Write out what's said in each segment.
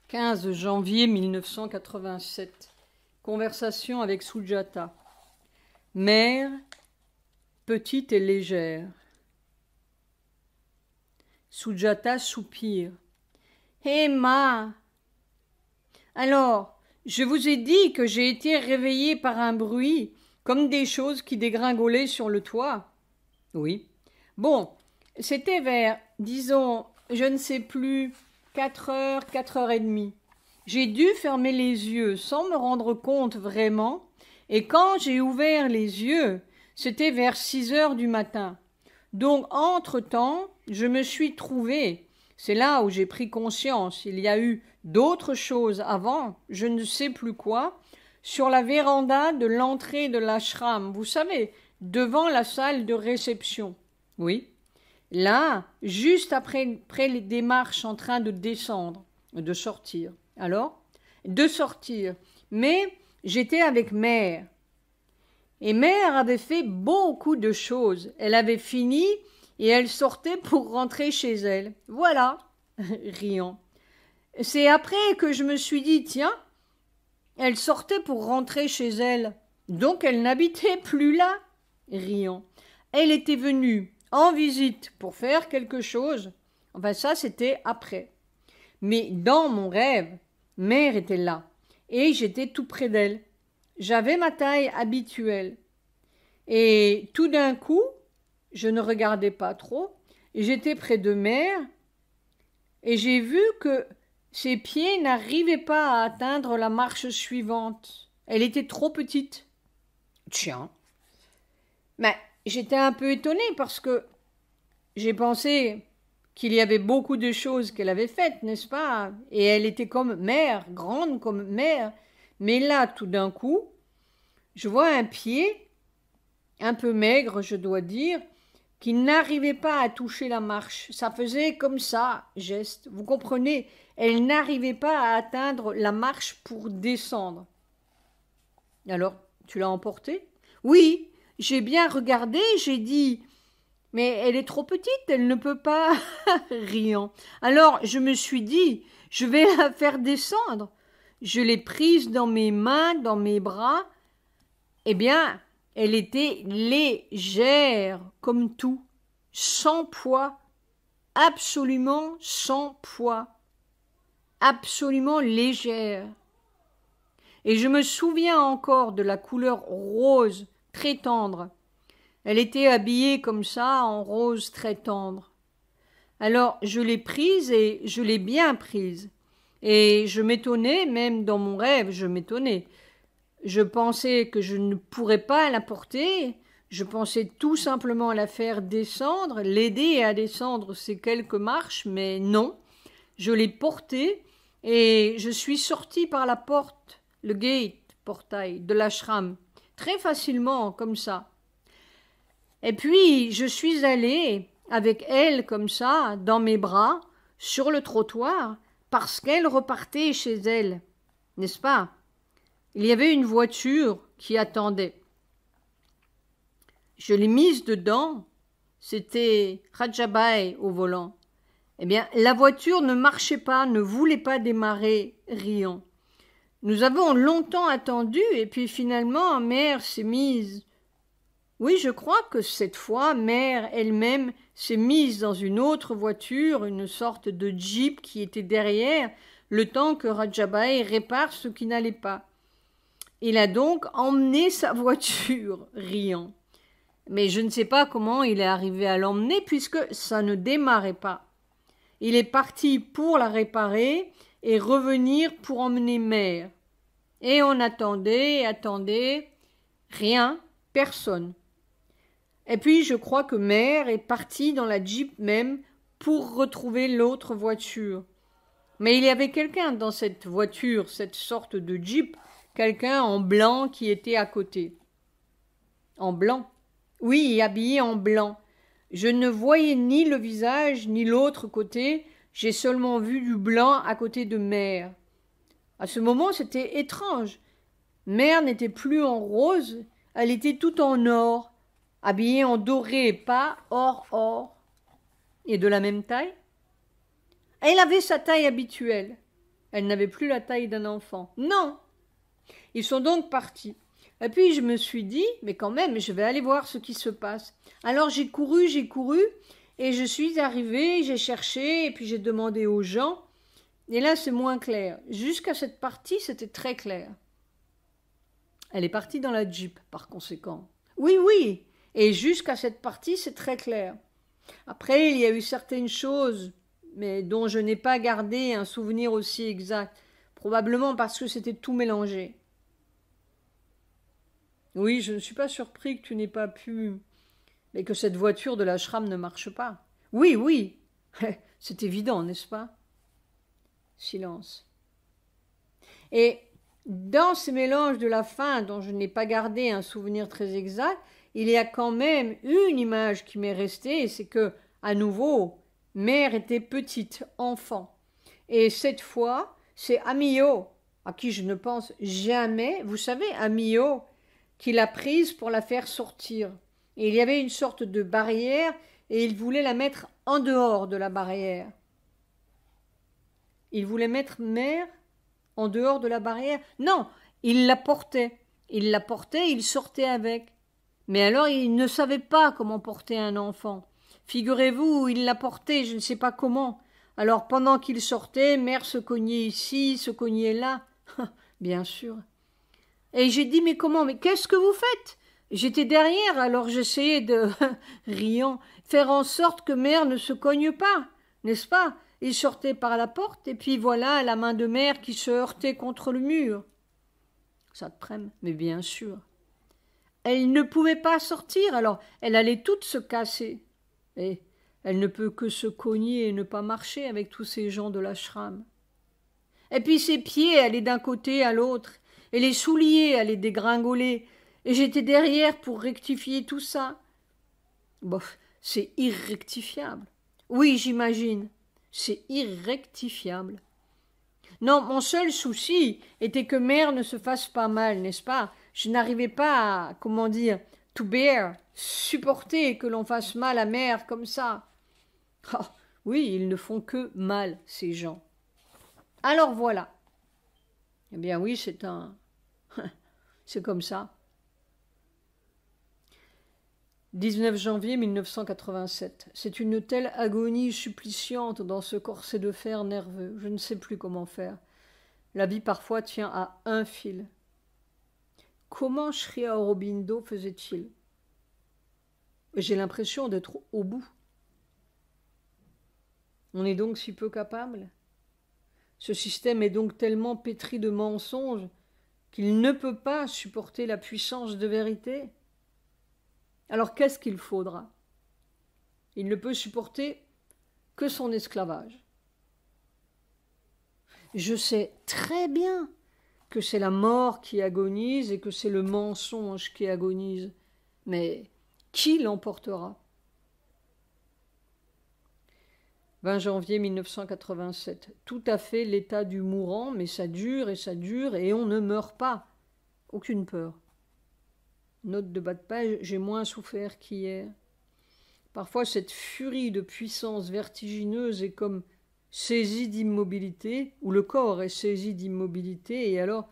15 janvier 1987. Conversation avec Sujata. Mère, petite et légère. Sujata soupire. Hé, ma! Alors, je vous ai dit que j'ai été réveillée par un bruit, comme des choses qui dégringolaient sur le toit. Oui. Bon, c'était vers, disons, je ne sais plus, 4 heures, 4 heures et demie. J'ai dû fermer les yeux sans me rendre compte vraiment, et quand j'ai ouvert les yeux, c'était vers 6 heures du matin. Donc, entre-temps, je me suis trouvée, c'est là où j'ai pris conscience, il y a eu d'autres choses avant, je ne sais plus quoi, sur la véranda de l'entrée de l'ashram, vous savez, devant la salle de réception. Oui. Là, juste après les démarches en train de descendre, de sortir. Alors, de sortir. Mais j'étais avec Mère. Et Mère avait fait beaucoup de choses. Elle avait fini et elle sortait pour rentrer chez elle. Voilà, riant. C'est après que je me suis dit, tiens, elle sortait pour rentrer chez elle. Donc elle n'habitait plus là, riant. Elle était venue en visite pour faire quelque chose. Enfin, ça, c'était après. Mais dans mon rêve, Mère était là, et j'étais tout près d'elle. J'avais ma taille habituelle. Et tout d'un coup, je ne regardais pas trop, et j'étais près de Mère, et j'ai vu que ses pieds n'arrivaient pas à atteindre la marche suivante. Elle était trop petite. Tiens. Mais j'étais un peu étonnée parce que j'ai pensé qu'il y avait beaucoup de choses qu'elle avait faites, n'est-ce pas? Et elle était comme Mère, grande comme Mère. Mais là, tout d'un coup, je vois un pied, un peu maigre, je dois dire, qui n'arrivait pas à toucher la marche. Ça faisait comme ça, geste. Vous comprenez? Elle n'arrivait pas à atteindre la marche pour descendre. Alors, tu l'as emportée? Oui, j'ai bien regardé, j'ai dit, mais elle est trop petite, elle ne peut pas, riant. Alors, je me suis dit, je vais la faire descendre. Je l'ai prise dans mes mains, dans mes bras. Eh bien, elle était légère, comme tout, sans poids, absolument sans poids, absolument légère. Et je me souviens encore de la couleur rose, très tendre. Elle était habillée comme ça, en rose très tendre. Alors je l'ai prise et je l'ai bien prise. Et je m'étonnais, même dans mon rêve, je m'étonnais. Je pensais que je ne pourrais pas la porter. Je pensais tout simplement la faire descendre, l'aider à descendre ces quelques marches, mais non. Je l'ai portée et je suis sortie par la porte, le gate, portail de l'ashram, très facilement, comme ça. Et puis, je suis allée avec elle comme ça, dans mes bras, sur le trottoir, parce qu'elle repartait chez elle, n'est-ce pas? Il y avait une voiture qui attendait. Je l'ai mise dedans, c'était Rajabai au volant. Eh bien, la voiture ne marchait pas, ne voulait pas démarrer, riant. Nous avons longtemps attendu, et puis finalement, Mère s'est mise. Oui, je crois que cette fois, Mère elle-même s'est mise dans une autre voiture, une sorte de jeep qui était derrière, le temps que Rajabai répare ce qui n'allait pas. Il a donc emmené sa voiture, riant. Mais je ne sais pas comment il est arrivé à l'emmener, puisque ça ne démarrait pas. Il est parti pour la réparer et revenir pour emmener Mère. Et on attendait, rien, personne. Et puis je crois que Mère est partie dans la Jeep même pour retrouver l'autre voiture. Mais il y avait quelqu'un dans cette voiture, cette sorte de Jeep, quelqu'un en blanc qui était à côté. En blanc? Oui, habillé en blanc. Je ne voyais ni le visage ni l'autre côté, j'ai seulement vu du blanc à côté de Mère. À ce moment, c'était étrange. Mère n'était plus en rose, elle était toute en or, habillée en doré, pas or, et de la même taille. Elle avait sa taille habituelle. Elle n'avait plus la taille d'un enfant. Non! Ils sont donc partis. Et puis je me suis dit, mais quand même, je vais aller voir ce qui se passe. Alors j'ai couru, et je suis arrivée, j'ai cherché, et puis j'ai demandé aux gens. Et là, c'est moins clair. Jusqu'à cette partie, c'était très clair. Elle est partie dans la Jeep, par conséquent. Oui, oui, et jusqu'à cette partie, c'est très clair. Après, il y a eu certaines choses, mais dont je n'ai pas gardé un souvenir aussi exact, probablement parce que c'était tout mélangé. Oui, je ne suis pas surpris que tu n'aies pas pu, mais que cette voiture de l'ashram ne marche pas. Oui, oui, c'est évident, n'est-ce pas? Silence. Et dans ce mélange de la fin, dont je n'ai pas gardé un souvenir très exact, il y a quand même une image qui m'est restée, et c'est que, à nouveau, mère était petite, enfant. Et cette fois, c'est Amio, à qui je ne pense jamais, vous savez, Amio, qui l'a prise pour la faire sortir. Et il y avait une sorte de barrière, et il voulait la mettre en dehors de la barrière. Il voulait mettre mère en dehors de la barrière. Non, il la portait. Il sortait avec. Mais alors il ne savait pas comment porter un enfant. Figurez-vous, il l'a porté, je ne sais pas comment. Alors pendant qu'il sortait, mère se cognait ici, se cognait là. Bien sûr. Et j'ai dit, mais comment, mais qu'est-ce que vous faites? J'étais derrière, alors j'essayais de, riant, faire en sorte que mère ne se cogne pas, n'est-ce pas? Il sortait par la porte, et puis voilà la main de mère qui se heurtait contre le mur. Ça te prenne, mais bien sûr. Elle ne pouvait pas sortir, alors elle allait toute se casser. Et elle ne peut que se cogner et ne pas marcher avec tous ces gens de l'ashram. Et puis ses pieds allaient d'un côté à l'autre, et les souliers allaient dégringoler, et j'étais derrière pour rectifier tout ça. Bof, c'est irrectifiable. Oui, j'imagine, c'est irrectifiable. Non, mon seul souci était que mère ne se fasse pas mal, n'est-ce pas? Je n'arrivais pas à, comment dire, to bear, supporter que l'on fasse mal à mère comme ça. Oh, oui, ils ne font que mal, ces gens. Alors voilà. Eh bien oui, c'est c'est comme ça. 19 janvier 1987. C'est une telle agonie suppliciante dans ce corset de fer nerveux. Je ne sais plus comment faire. La vie parfois tient à un fil. Comment Sri Aurobindo faisait-il? J'ai l'impression d'être au bout. On est donc si peu capable. Ce système est donc tellement pétri de mensonges qu'il ne peut pas supporter la puissance de vérité. Alors qu'est-ce qu'il faudra? Il ne peut supporter que son esclavage. Je sais très bien que c'est la mort qui agonise et que c'est le mensonge qui agonise, mais qui l'emportera? 20 janvier 1987. Tout à fait l'état du mourant, mais ça dure et on ne meurt pas. Aucune peur. Note de bas de page, j'ai moins souffert qu'hier. Parfois cette furie de puissance vertigineuse est comme saisie d'immobilité, ou le corps est saisi d'immobilité, et alors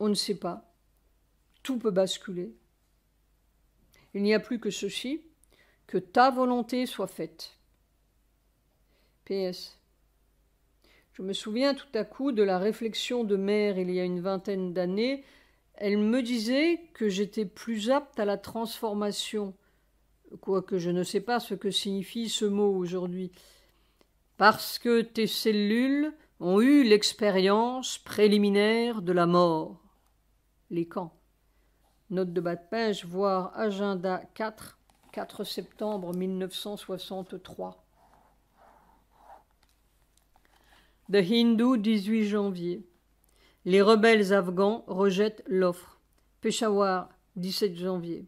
on ne sait pas. Tout peut basculer. Il n'y a plus que ceci, que ta volonté soit faite. PS. Je me souviens tout à coup de la réflexion de mère il y a une vingtaine d'années. Elle me disait que j'étais plus apte à la transformation, quoique je ne sais pas ce que signifie ce mot aujourd'hui, parce que tes cellules ont eu l'expérience préliminaire de la mort. Les camps. Note de bas de page, voir agenda 4 septembre 1963. The Hindu, 18 janvier. Les rebelles afghans rejettent l'offre. Peshawar, 17 janvier.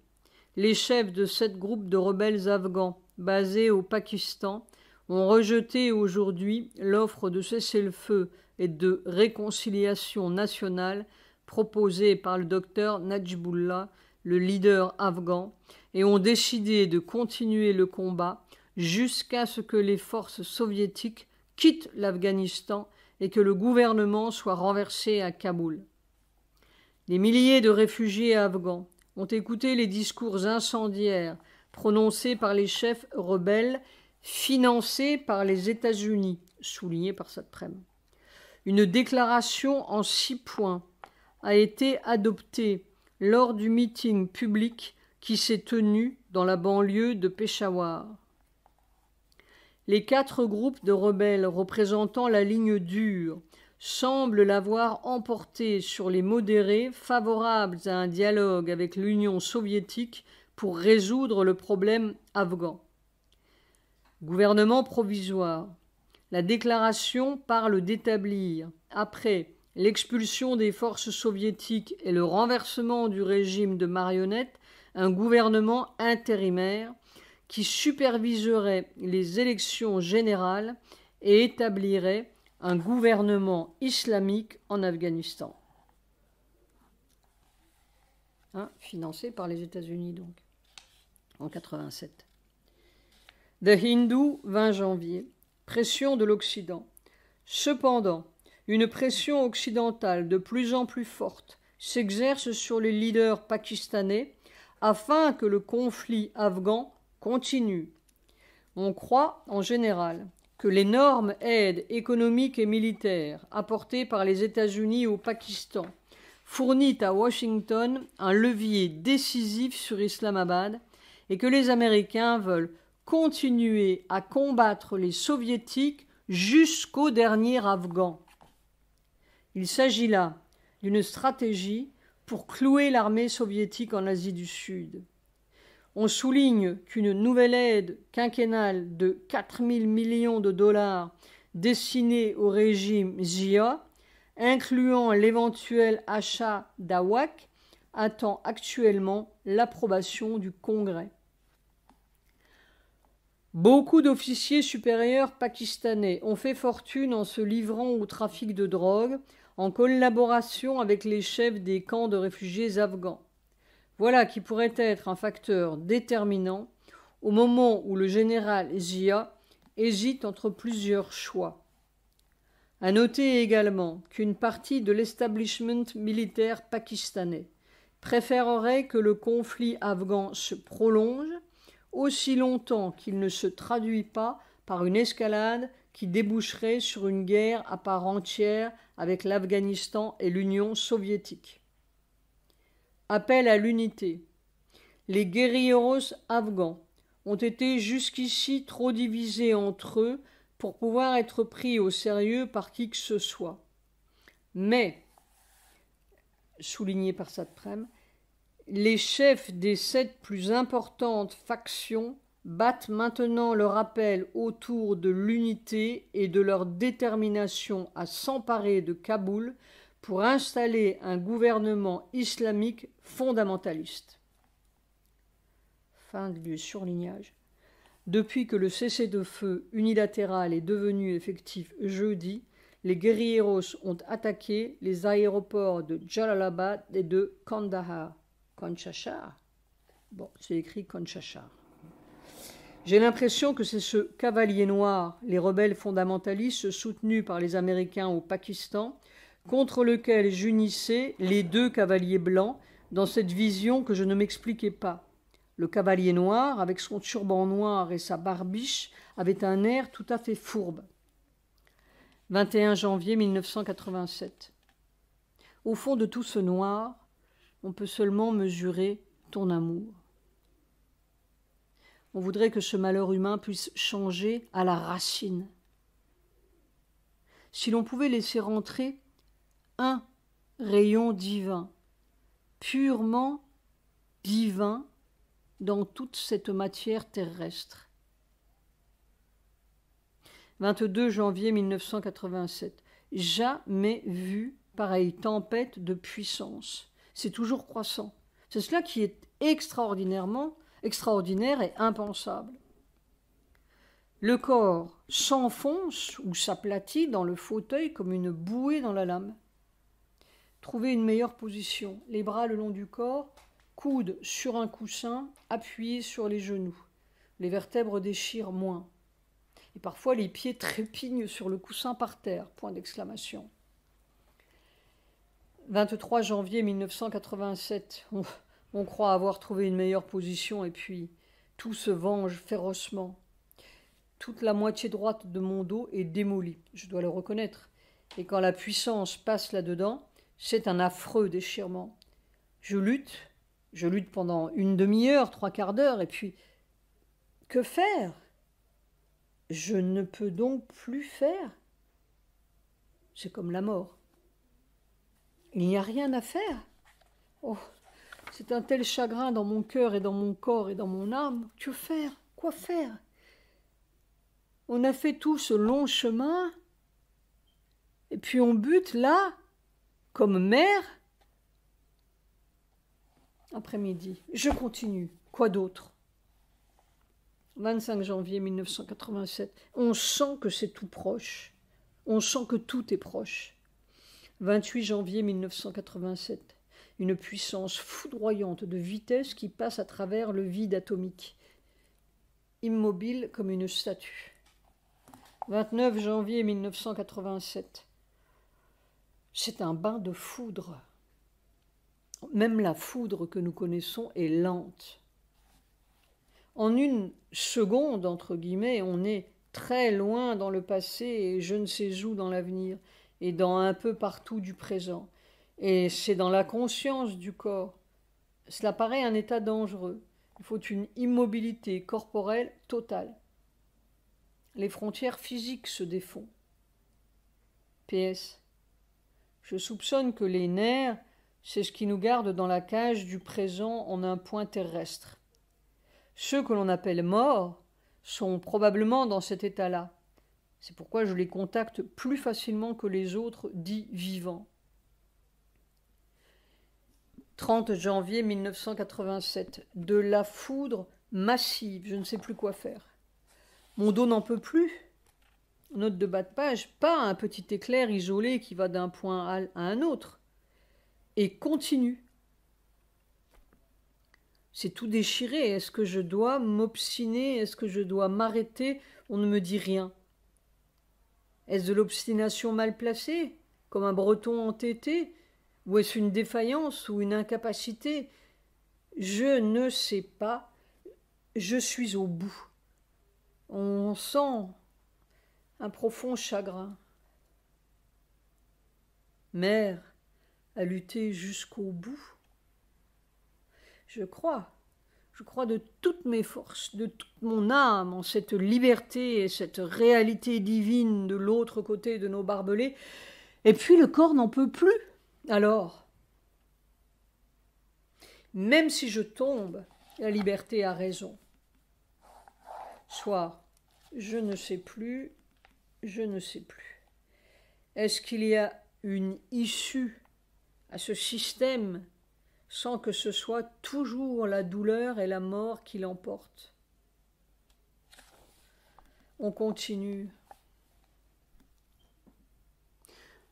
Les chefs de 7 groupes de rebelles afghans basés au Pakistan ont rejeté aujourd'hui l'offre de cessez-le-feu et de réconciliation nationale proposée par le docteur Najibullah, le leader afghan, et ont décidé de continuer le combat jusqu'à ce que les forces soviétiques quittent l'Afghanistan et que le gouvernement soit renversé à Kaboul. Des milliers de réfugiés afghans ont écouté les discours incendiaires prononcés par les chefs rebelles financés par les États-Unis, souligné par Satprem. Une déclaration en 6 points a été adoptée lors du meeting public qui s'est tenu dans la banlieue de Peshawar. Les 4 groupes de rebelles représentant la ligne dure semblent l'avoir emporté sur les modérés favorables à un dialogue avec l'Union soviétique pour résoudre le problème afghan. Gouvernement provisoire. La déclaration parle d'établir, après l'expulsion des forces soviétiques et le renversement du régime de marionnettes, un gouvernement intérimaire qui superviserait les élections générales et établirait un gouvernement islamique en Afghanistan. Financé par les États-Unis, donc, en 87. The Hindu, 20 janvier. Pression de l'Occident. Cependant, une pression occidentale de plus en plus forte s'exerce sur les leaders pakistanais afin que le conflit afghan continue. On croit, en général, que l'énorme aide économique et militaire apportée par les États-Unis au Pakistan fournit à Washington un levier décisif sur Islamabad et que les Américains veulent continuer à combattre les Soviétiques jusqu'au dernier Afghan. Il s'agit là d'une stratégie pour clouer l'armée soviétique en Asie du Sud. On souligne qu'une nouvelle aide quinquennale de 4 000 millions de dollars destinée au régime Zia, incluant l'éventuel achat d'AWAC, attend actuellement l'approbation du Congrès. Beaucoup d'officiers supérieurs pakistanais ont fait fortune en se livrant au trafic de drogue en collaboration avec les chefs des camps de réfugiés afghans. Voilà qui pourrait être un facteur déterminant au moment où le général Zia hésite entre plusieurs choix. À noter également qu'une partie de l'establishment militaire pakistanais préférerait que le conflit afghan se prolonge aussi longtemps qu'il ne se traduit pas par une escalade qui déboucherait sur une guerre à part entière avec l'Afghanistan et l'Union soviétique. Appel à l'unité. Les guérilleros afghans ont été jusqu'ici trop divisés entre eux pour pouvoir être pris au sérieux par qui que ce soit. Mais, souligné par Satprem, les chefs des 7 plus importantes factions battent maintenant leur appel autour de l'unité et de leur détermination à s'emparer de Kaboul pour installer un gouvernement islamique fondamentaliste. Fin du surlignage. Depuis que le cessez-le-feu unilatéral est devenu effectif jeudi, les guérilleros ont attaqué les aéroports de Jalalabad et de Kandahar. Konchachar. Bon, c'est écrit Konchachar. J'ai l'impression que c'est ce cavalier noir, les rebelles fondamentalistes soutenus par les Américains au Pakistan, contre lequel j'unissais les 2 cavaliers blancs dans cette vision que je ne m'expliquais pas. Le cavalier noir, avec son turban noir et sa barbiche, avait un air tout à fait fourbe. 21 janvier 1987. Au fond de tout ce noir, on peut seulement mesurer ton amour. On voudrait que ce malheur humain puisse changer à la racine. Si l'on pouvait laisser rentrer un rayon divin, purement divin, dans toute cette matière terrestre. 22 janvier 1987. Jamais vu pareille tempête de puissance. C'est toujours croissant. C'est cela qui est extraordinaire et impensable. Le corps s'enfonce ou s'aplatit dans le fauteuil comme une bouée dans la lame. Trouvez une meilleure position. Les bras le long du corps, coudes sur un coussin, appuyés sur les genoux. Les vertèbres déchirent moins. Et parfois les pieds trépignent sur le coussin par terre. Point d'exclamation. 23 janvier 1987. On croit avoir trouvé une meilleure position et puis tout se venge férocement. Toute la moitié droite de mon dos est démolie, je dois le reconnaître. Et quand la puissance passe là-dedans, c'est un affreux déchirement. Je lutte pendant une demi-heure, 3/4 d'heure, et puis, que faire? Je ne peux donc plus faire. C'est comme la mort. Il n'y a rien à faire. Oh, c'est un tel chagrin dans mon cœur et dans mon corps et dans mon âme. Que faire? Quoi faire? On a fait tout ce long chemin, et puis on bute là, comme mère. Après-midi, je continue. Quoi d'autre? 25 janvier 1987. On sent que c'est tout proche. On sent que tout est proche. 28 janvier 1987. Une puissance foudroyante de vitesse qui passe à travers le vide atomique. Immobile comme une statue. 29 janvier 1987. C'est un bain de foudre. Même la foudre que nous connaissons est lente. En une seconde, entre guillemets, on est très loin dans le passé et je ne sais où dans l'avenir, et dans un peu partout du présent. Et c'est dans la conscience du corps. Cela paraît un état dangereux. Il faut une immobilité corporelle totale. Les frontières physiques se défont. PS. Je soupçonne que les nerfs, c'est ce qui nous garde dans la cage du présent en un point terrestre. Ceux que l'on appelle morts sont probablement dans cet état-là. C'est pourquoi je les contacte plus facilement que les autres dits vivants. 30 janvier 1987. De la foudre massive, je ne sais plus quoi faire. Mon dos n'en peut plus. Note de bas de page, pas un petit éclair isolé qui va d'un point à un autre. Et continue. C'est tout déchiré. Est-ce que je dois m'obstiner? Est-ce que je dois m'arrêter? On ne me dit rien. Est-ce de l'obstination mal placée, comme un breton entêté? Ou est-ce une défaillance ou une incapacité? Je ne sais pas. Je suis au bout. On sent un profond chagrin. Mère a lutté jusqu'au bout. Je crois de toutes mes forces, de toute mon âme en cette liberté et cette réalité divine de l'autre côté de nos barbelés. Et puis le corps n'en peut plus. Alors, même si je tombe, la liberté a raison. Soit je ne sais plus. Est-ce qu'il y a une issue à ce système sans que ce soit toujours la douleur et la mort qui l'emportent? On continue.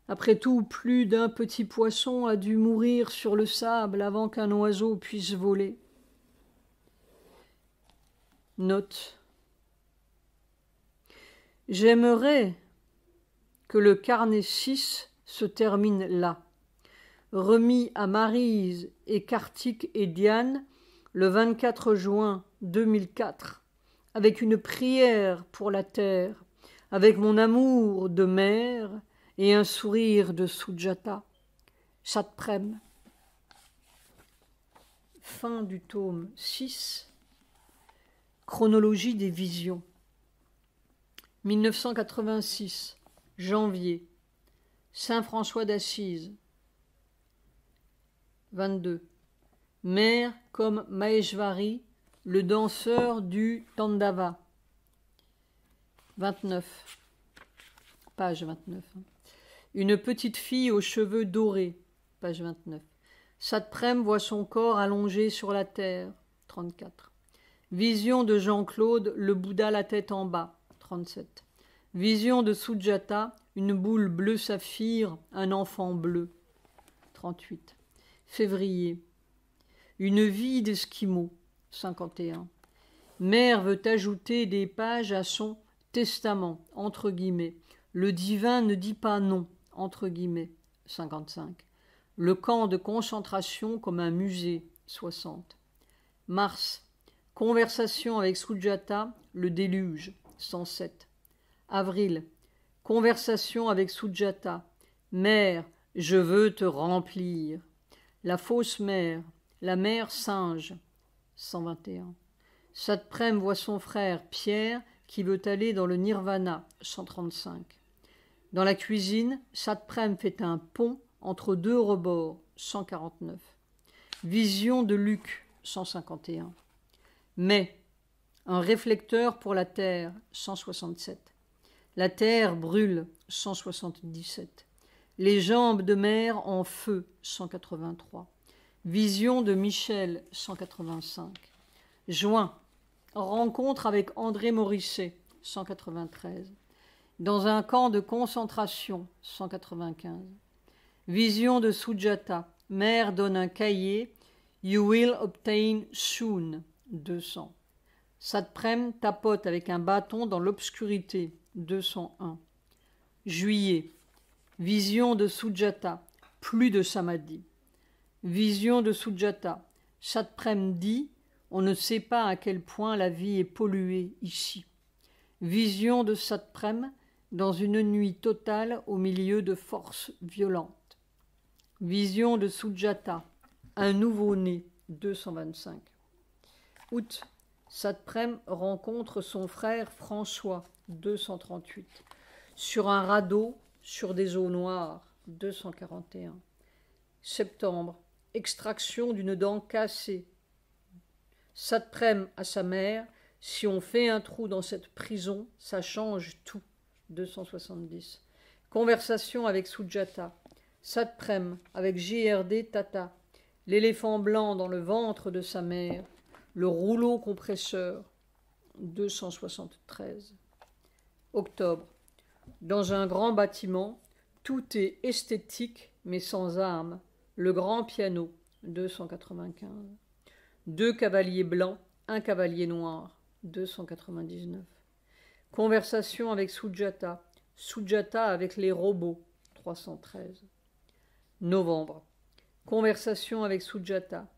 Après tout, plus d'un petit poisson a dû mourir sur le sable avant qu'un oiseau puisse voler. Note. J'aimerais que le carnet 6 se termine là. Remis à Maryse et Kartik et Diane le 24 juin 2004, avec une prière pour la terre, avec mon amour de mère et un sourire de Sujata. Satprem. Fin du tome 6. Chronologie des visions. 1986, janvier. Saint François d'Assise. 22. Mère comme Maheshvari, le danseur du Tandava. 29. Page 29. Une petite fille aux cheveux dorés. Page 29. Satprem voit son corps allongé sur la terre. 34. Vision de Jean-Claude, le Bouddha la tête en bas. 37. Vision de Sujata, une boule bleu saphir, un enfant bleu. 38. Février. Une vie d'esquimau. 51. Mère veut ajouter des pages à son Testament, entre guillemets. Le divin ne dit pas non, entre guillemets. 55. Le camp de concentration comme un musée. 60. Mars. Conversation avec Sujata, le déluge. 107. Avril. Conversation avec Sujata. Mère, je veux te remplir. La fausse mère, la mère singe. 121. Satprem voit son frère Pierre qui veut aller dans le nirvana. 135. Dans la cuisine, Satprem fait un pont entre deux rebords. 149. Vision de Luc. 151. Mais un réflecteur pour la terre. 167. La terre brûle. 177. Les jambes de mer en feu. 183. Vision de Michel. 185. Juin. Rencontre avec André Morisset. 193. Dans un camp de concentration. 195. Vision de Sujata. Mère donne un cahier. You will obtain soon. 200. Satprem tapote avec un bâton dans l'obscurité. 201. Juillet. Vision de Sujata. Plus de samadhi. Vision de Sujata. Satprem dit on ne sait pas à quel point la vie est polluée ici. Vision de Satprem dans une nuit totale au milieu de forces violentes. Vision de Sujata. Un nouveau-né. 225. Août. Satprem rencontre son frère François. 238. Sur un radeau, sur des eaux noires. 241. Septembre. Extraction d'une dent cassée. Satprem à sa mère. Si on fait un trou dans cette prison, ça change tout. 270. Conversation avec Sujata. Satprem avec JRD Tata. L'éléphant blanc dans le ventre de sa mère. Le rouleau compresseur. 273. Octobre. Dans un grand bâtiment, tout est esthétique mais sans âme. Le grand piano. 295. 2 cavaliers blancs, un cavalier noir. 299. Conversation avec Sujata. Sujata avec les robots. 313. Novembre. Conversation avec Sujata.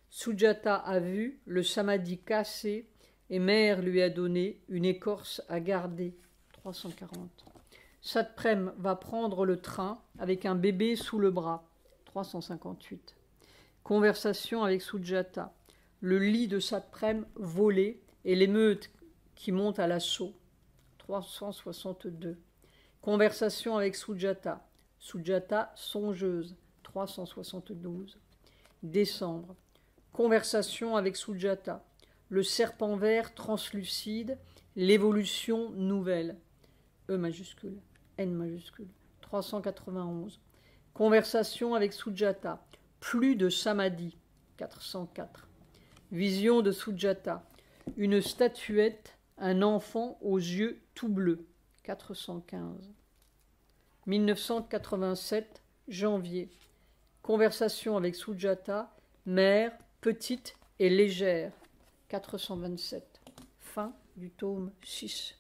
Sujata a vu le samadhi cassé et mère lui a donné une écorce à garder. 340. Satprem va prendre le train avec un bébé sous le bras. 358. Conversation avec Sujata. Le lit de Satprem volé et l'émeute qui monte à l'assaut. 362. Conversation avec Sujata. Sujata songeuse. 372. Décembre. Conversation avec Sujata. Le serpent vert translucide, l'évolution nouvelle. E majuscule, N majuscule. 391. Conversation avec Sujata. Plus de samadhi. 404. Vision de Sujata. Une statuette, un enfant aux yeux tout bleus. 415. 1987, janvier. Conversation avec Sujata. Mère, petite et légère. 427. Fin du tome 6.